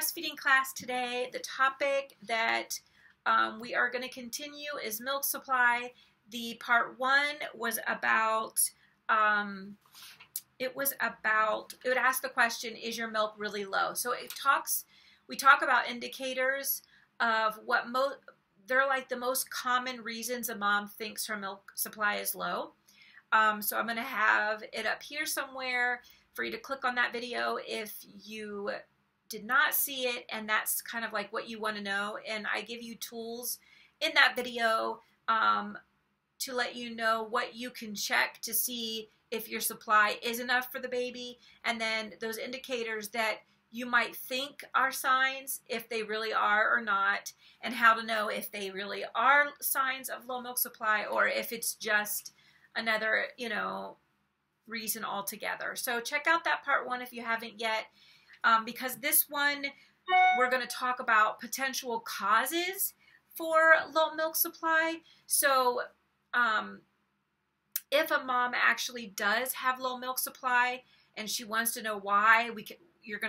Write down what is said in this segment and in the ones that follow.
breastfeeding class today. The topic that we are going to continue is milk supply. The part one was about, it would ask the question, is your milk really low? So we talk about indicators of what they're like the most common reasons a mom thinks her milk supply is low. So I'm going to have it up here somewhere for you to click on that video if you did not see it and that's kind of like what you want to know. And I give you tools in that video to let you know what you can check to see if your supply is enough for the baby, and then those indicators that you might think are signs, if they really are or not, and how to know if they really are signs of low milk supply or if it's just another, reason altogether. So check out that part one if you haven't yet, because this one, we're going to talk about potential causes for low milk supply. So if a mom actually does have low milk supply and she wants to know why, we're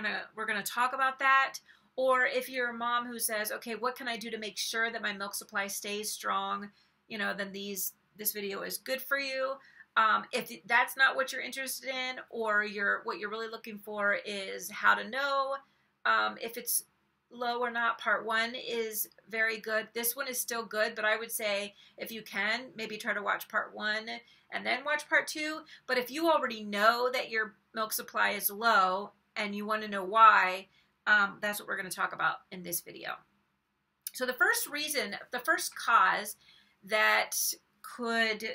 gonna talk about that. Or if you're a mom who says, okay, what can I do to make sure that my milk supply stays strong, then this video is good for you. If that's not what you're interested in, or what you're really looking for is how to know if it's low or not, part one is very good. This one is still good, but I would say if you can, maybe try to watch part one and then watch part two. But if you already know that your milk supply is low and you want to know why, that's what we're going to talk about in this video. So the first cause that could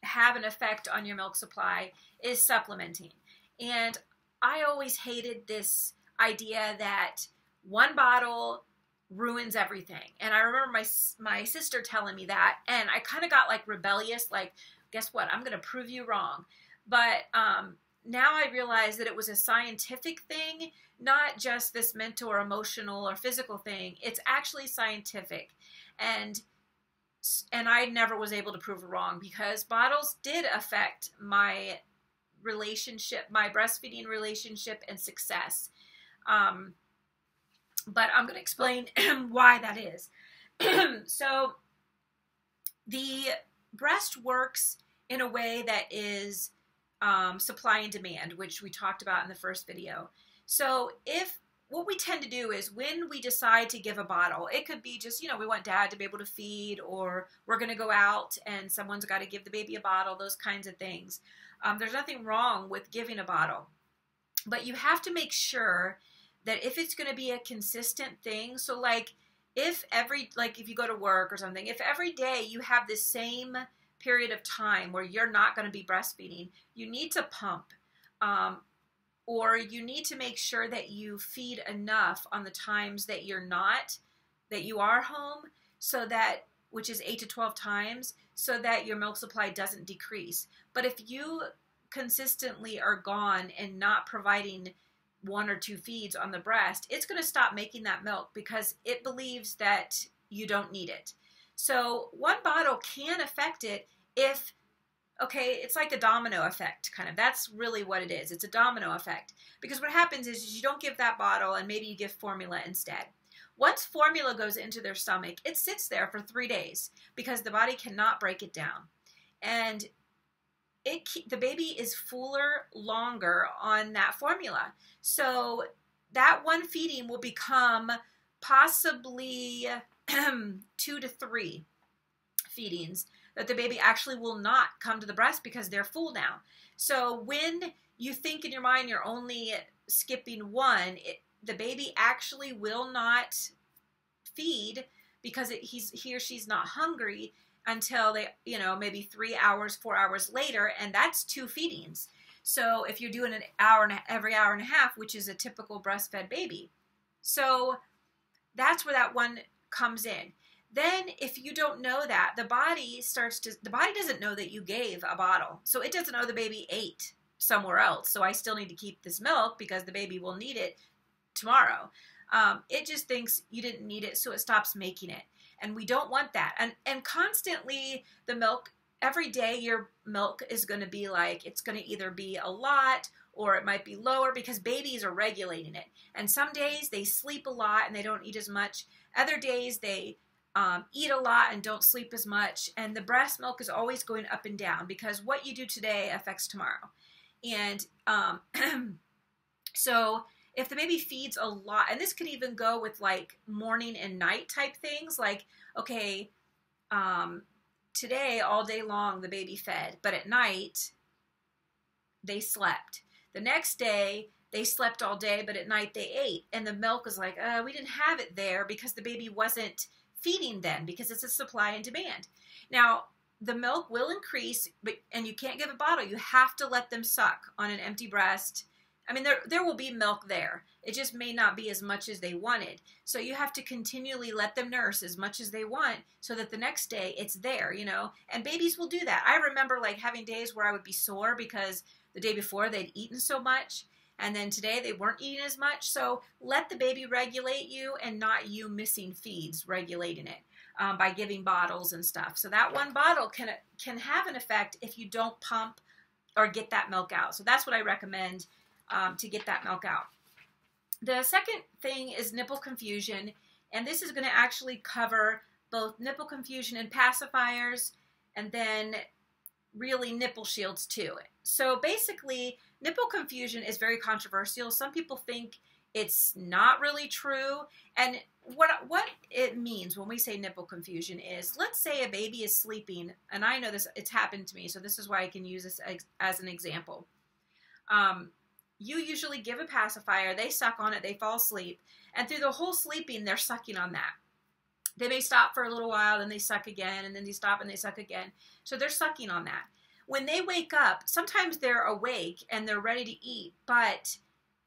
have an effect on your milk supply is supplementing. And I always hated this idea that one bottle ruins everything. And I remember my sister telling me that, and I kind of got like rebellious, like, guess what? I'm going to prove you wrong. But now I realize that it was a scientific thing, not just this mental or emotional or physical thing. It's actually scientific. And I never was able to prove it wrong, because bottles did affect my relationship, my breastfeeding relationship and success. But I'm going to explain why that is. So the breast works in a way that is supply and demand, which we talked about in the first video. So what we tend to do is when we decide to give a bottle, it could be just, we want dad to be able to feed, or we're going to go out and someone's got to give the baby a bottle, those kinds of things. There's nothing wrong with giving a bottle, but you have to make sure that if it's going to be a consistent thing, so if you go to work or something, if every day you have the same period of time where you're not going to be breastfeeding, you need to pump, or you need to make sure that you feed enough on the times that you are home, so that, which is 8 to 12 times, so that your milk supply doesn't decrease. But if you consistently are gone and not providing 1 or 2 feeds on the breast, it's going to stop making that milk because it believes that you don't need it. So one bottle can affect it if, it's like a domino effect, kind of. That's really what it is. It's a domino effect. Because what happens is you don't give that bottle and maybe you give formula instead. Once formula goes into their stomach, it sits there for 3 days because the body cannot break it down. And the baby is fuller longer on that formula. So that one feeding will become possibly 2 to 3 feedings that the baby actually will not come to the breast because they're full now. So when you think in your mind you're only skipping one, the baby actually will not feed because he or she's not hungry until they, maybe 3 hours, 4 hours later, and that's 2 feedings. So if you're doing every hour and a half, which is a typical breastfed baby. So that's where that one comes in. Then if you don't know that, the body doesn't know that you gave a bottle. So it doesn't know the baby ate somewhere else. So I still need to keep this milk because the baby will need it tomorrow. It just thinks you didn't need it, so it stops making it. And we don't want that. And constantly the milk, every day your milk is going to be it's going to either be a lot or it might be lower because babies are regulating it. And some days they sleep a lot and they don't eat as much. Other days they eat a lot and don't sleep as much. And the breast milk is always going up and down because what you do today affects tomorrow. And so if the baby feeds a lot, and this could even go with like morning and night type things, like, okay, today all day long the baby fed, but at night they slept. The next day they slept all day, but at night they ate. And the milk is like, we didn't have it there because the baby wasn't feeding then, because it's a supply and demand. Now, the milk will increase, and you can't give a bottle. You have to let them suck on an empty breast. I mean, there will be milk there. It just may not be as much as they wanted. So you have to continually let them nurse as much as they want so that the next day it's there, you know. And babies will do that. I remember like having days where I would be sore because the day before they'd eaten so much, and then today they weren't eating as much. So let the baby regulate you and not you missing feeds regulating it by giving bottles and stuff. So that one bottle can have an effect if you don't pump or get that milk out. So that's what I recommend to get that milk out. The second thing is nipple confusion. And this is going to actually cover both nipple confusion and pacifiers, and then really nipple shields too. So basically, nipple confusion is very controversial. Some people think it's not really true. And what it means when we say nipple confusion is, let's say a baby is sleeping, and I know this, it's happened to me, so this is why I can use this as an example. You usually give a pacifier, they suck on it, they fall asleep, and through the whole sleeping, they're sucking on that. They may stop for a little while, then they suck again, and then they stop and they suck again. So they're sucking on that. When they wake up, sometimes they're awake and they're ready to eat, but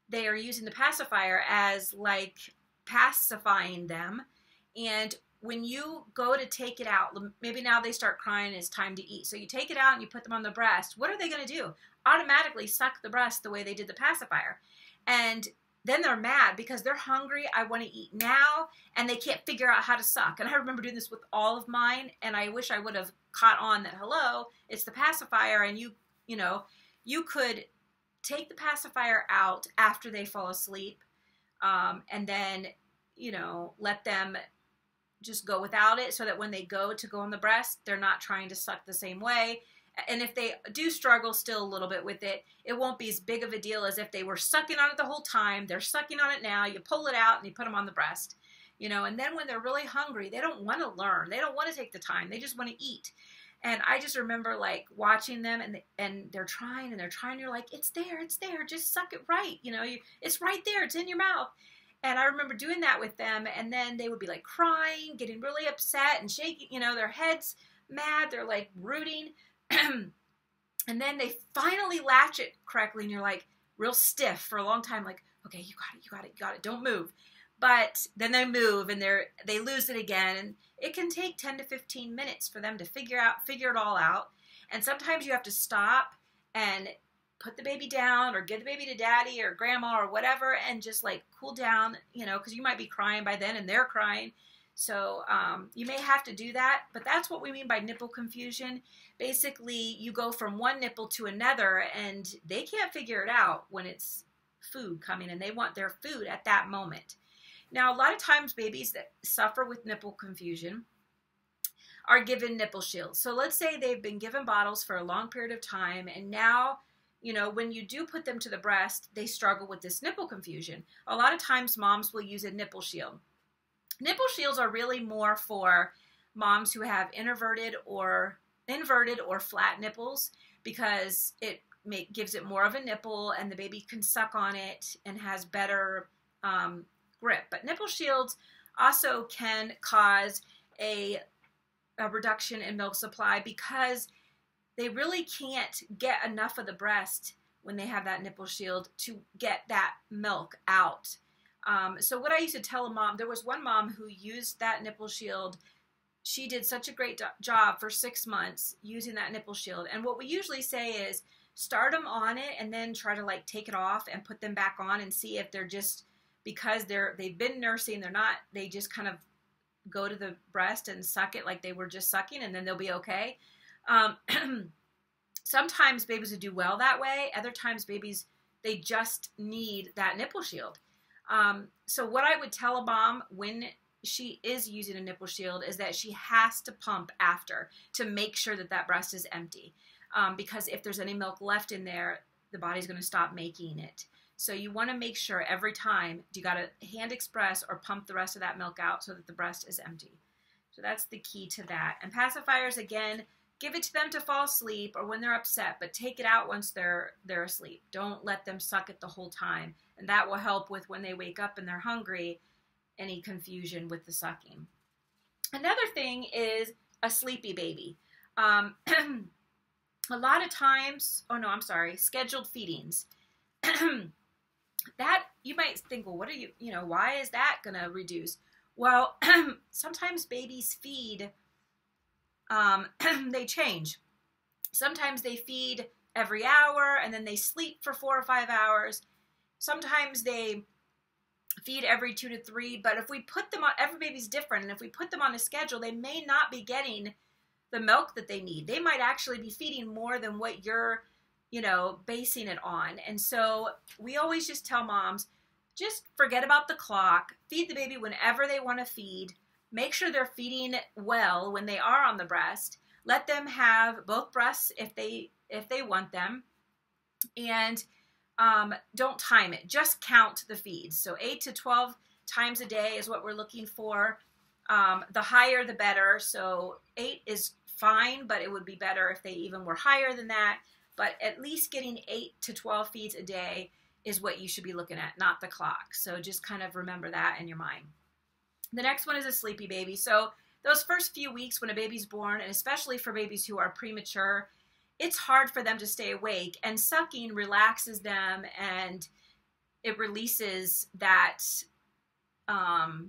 they are using the pacifier as like pacifying them. And when you go to take it out, maybe now they start crying, it's time to eat. So you take it out and you put them on the breast. What are they going to do? Automatically suck the breast the way they did the pacifier. And then they're mad because they're hungry. I want to eat now, and they can't figure out how to suck. And I remember doing this with all of mine, and I wish I would have caught on that, hello, it's the pacifier, and you could take the pacifier out after they fall asleep, and then, let them just go without it so that when they go on the breast, they're not trying to suck the same way. And if they do struggle still a little bit with it, it won't be as big of a deal as if they were sucking on it the whole time. They're sucking on it now. You pull it out and you put them on the breast, and then when they're really hungry, they don't want to learn. They don't want to take the time. They just want to eat. And I just remember like watching them and they're trying and they're trying. You're like, it's there. Just suck it right. It's right there. It's in your mouth. And I remember doing that with them. And then they would be like crying, getting really upset and shaking, their heads mad. They're like rooting. And then they finally latch it correctly, and you're like real stiff for a long time, like, okay, you got it, don't move. But then they move and they lose it again, and it can take 10 to 15 minutes for them to figure it all out. And sometimes you have to stop and put the baby down or give the baby to daddy or grandma or whatever and just like cool down, because you might be crying by then and they're crying. So you may have to do that, but that's what we mean by nipple confusion. Basically, you go from one nipple to another, and they can't figure it out when it's food coming, and they want their food at that moment. Now, a lot of times babies that suffer with nipple confusion are given nipple shields. So let's say they've been given bottles for a long period of time, and now, when you do put them to the breast, they struggle with this nipple confusion. A lot of times moms will use a nipple shield. Nipple shields are really more for moms who have inverted or flat nipples, because it gives it more of a nipple and the baby can suck on it and has better grip. But nipple shields also can cause a reduction in milk supply because they really can't get enough of the breast when they have that nipple shield to get that milk out. So what I used to tell a mom, there was one mom who used that nipple shield. She did such a great job for 6 months using that nipple shield. And what we usually say is start them on it and then try to like take it off and put them back on and see if they're just, because they've been nursing, they just kind of go to the breast and suck it like they were just sucking, and then they'll be okay. Sometimes babies will do well that way. Other times babies They just need that nipple shield. So what I would tell a mom when she is using a nipple shield is that she has to pump after to make sure that that breast is empty. Because if there's any milk left in there, the body's going to stop making it. So you want to make sure every time you got to hand express or pump the rest of that milk out so that the breast is empty. So that's the key to that. And pacifiers, again, give it to them to fall asleep or when they're upset, but take it out once they're asleep. Don't let them suck it the whole time. And that will help with when they wake up and they're hungry, any confusion with the sucking. Another thing is a sleepy baby. A lot of times, scheduled feedings. That you might think, well, what are why is that going to reduce? Well, sometimes babies feed, they change. Sometimes they feed every hour and then they sleep for 4 or 5 hours. Sometimes they feed every 2 to 3, but if we put them on, every baby's different, and if we put them on a schedule, they may not be getting the milk that they need. They might actually be feeding more than what you're, basing it on. And so we always just tell moms, just forget about the clock, feed the baby whenever they want to feed, make sure they're feeding well when they are on the breast, let them have both breasts if they want them, and don't time it, just count the feeds. So 8 to 12 times a day is what we're looking for. The higher the better, so 8 is fine, but it would be better if they even were higher than that. But at least getting 8 to 12 feeds a day is what you should be looking at, not the clock. So just kind of remember that in your mind. The next one is a sleepy baby. So those first few weeks when a baby's born, and especially for babies who are premature, it's hard for them to stay awake, and sucking relaxes them and it releases that, I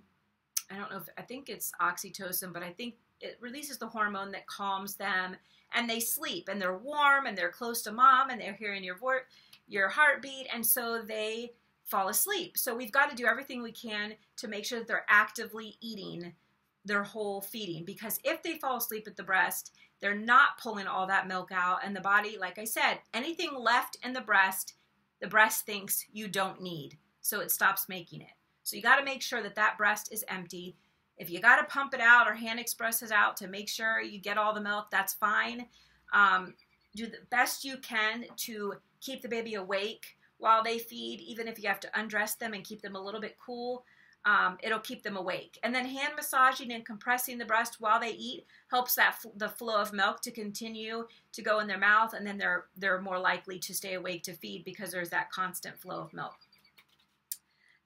think it's oxytocin, but I think it releases the hormone that calms them, and they sleep and they're warm and they're close to mom and they're hearing your heartbeat, and so they fall asleep. So we've got to do everything we can to make sure that they're actively eating their whole feeding, because if they fall asleep at the breast, they're not pulling all that milk out, and the body, like I said, anything left in the breast thinks you don't need, so it stops making it. So you got to make sure that that breast is empty. If you got to pump it out or hand express it out to make sure you get all the milk, that's fine. Do the best you can to keep the baby awake while they feed, even if you have to undress them and keep them a little bit cool. It'll keep them awake. And then hand massaging and compressing the breast while they eat helps the flow of milk to continue to go in their mouth, and then they're more likely to stay awake to feed because there's that constant flow of milk.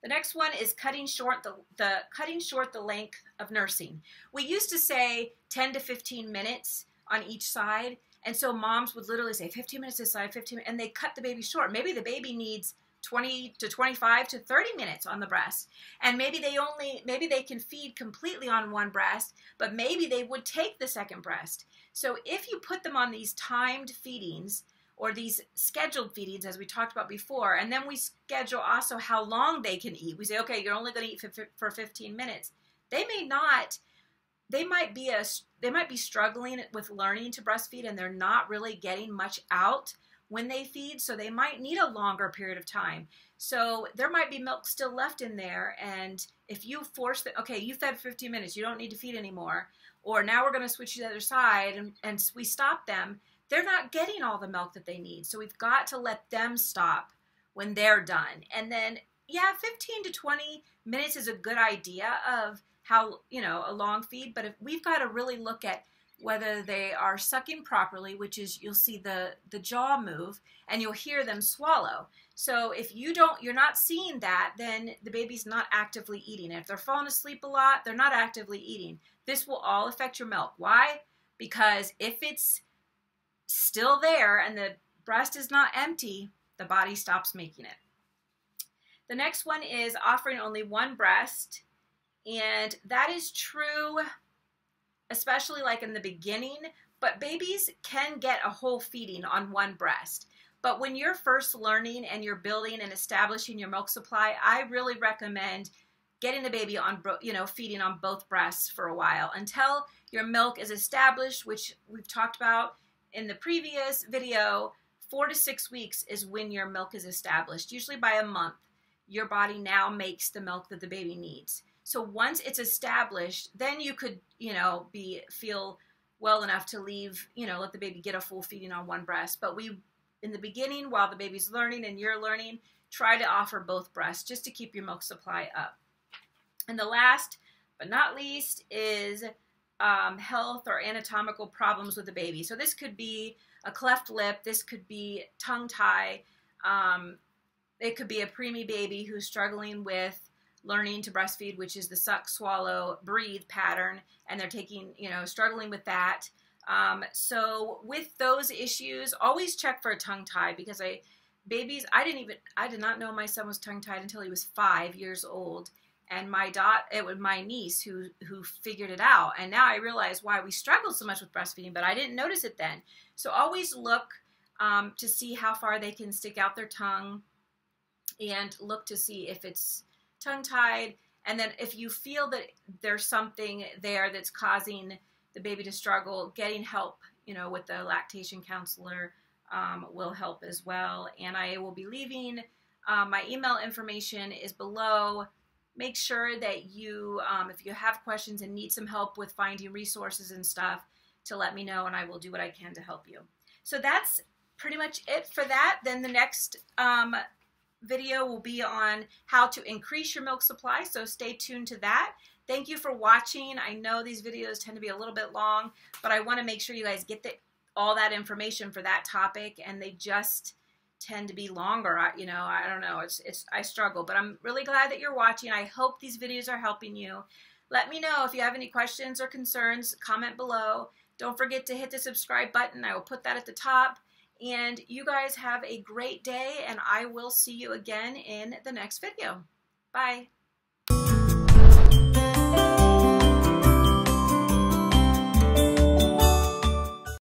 The next one is cutting short the length of nursing. We used to say 10 to 15 minutes on each side, and so moms would literally say 15 minutes this side, 15 minutes, and they cut the baby short. Maybe the baby needs 20 to 25 to 30 minutes on the breast, and maybe they can feed completely on one breast, but maybe they would take the second breast. So if you put them on these timed feedings or these scheduled feedings, as we talked about before, and then we schedule also how long they can eat. We say, okay, you're only going to eat for 15 minutes. They might be struggling with learning to breastfeed, and they're not really getting much out when they feed, so they might need a longer period of time. So there might be milk still left in there, and if you force okay, you fed 15 minutes, you don't need to feed anymore, or now we're going to switch to the other side, and we stop them, they're not getting all the milk that they need. So we've got to let them stop when they're done. And then, 15 to 20 minutes is a good idea of how, a long feed, but if we've got to really look at whether they are sucking properly, which is you'll see the jaw move and you'll hear them swallow. So if you're not seeing that, then the baby's not actively eating. If they're falling asleep a lot, they're not actively eating. This will all affect your milk. Why? Because if it's still there and the breast is not empty, the body stops making it. The next one is offering only one breast, and that is true especially like in the beginning, but babies can get a whole feeding on one breast. But when you're first learning and you're building and establishing your milk supply, I really recommend getting the baby on, feeding on both breasts for a while until your milk is established, which we've talked about in the previous video. 4 to 6 weeks is when your milk is established. Usually by a month, your body now makes the milk that the baby needs. So once it's established, then you could, feel well enough to leave, let the baby get a full feeding on one breast. But in the beginning, while the baby's learning and you're learning, try to offer both breasts just to keep your milk supply up. And the last but not least is health or anatomical problems with the baby. So this could be a cleft lip, this could be tongue tie, it could be a preemie baby who's struggling with learning to breastfeed, which is the suck, swallow, breathe pattern, and they're struggling with that. So with those issues, always check for a tongue tie, because I did not know my son was tongue tied until he was 5 years old. And it was my niece who figured it out. And now I realize why we struggled so much with breastfeeding, but I didn't notice it then. So always look to see how far they can stick out their tongue, and look to see if it's tongue-tied. And then if you feel that there's something there that's causing the baby to struggle, getting help, with the lactation counselor will help as well. And I will be leaving my email information is below. Make sure that you, if you have questions and need some help with finding resources and stuff, to let me know, and I will do what I can to help you. So that's pretty much it for that. Then the next video will be on how to increase your milk supply, so stay tuned to that. Thank you for watching. I know these videos tend to be a little bit long, but I want to make sure you guys get all that information for that topic, and they just tend to be longer. I don't know. I struggle, but I'm really glad that you're watching. I hope these videos are helping you. Let me know if you have any questions or concerns. Comment below. Don't forget to hit the subscribe button. I will put that at the top. And you guys have a great day, and I will see you again in the next video. Bye.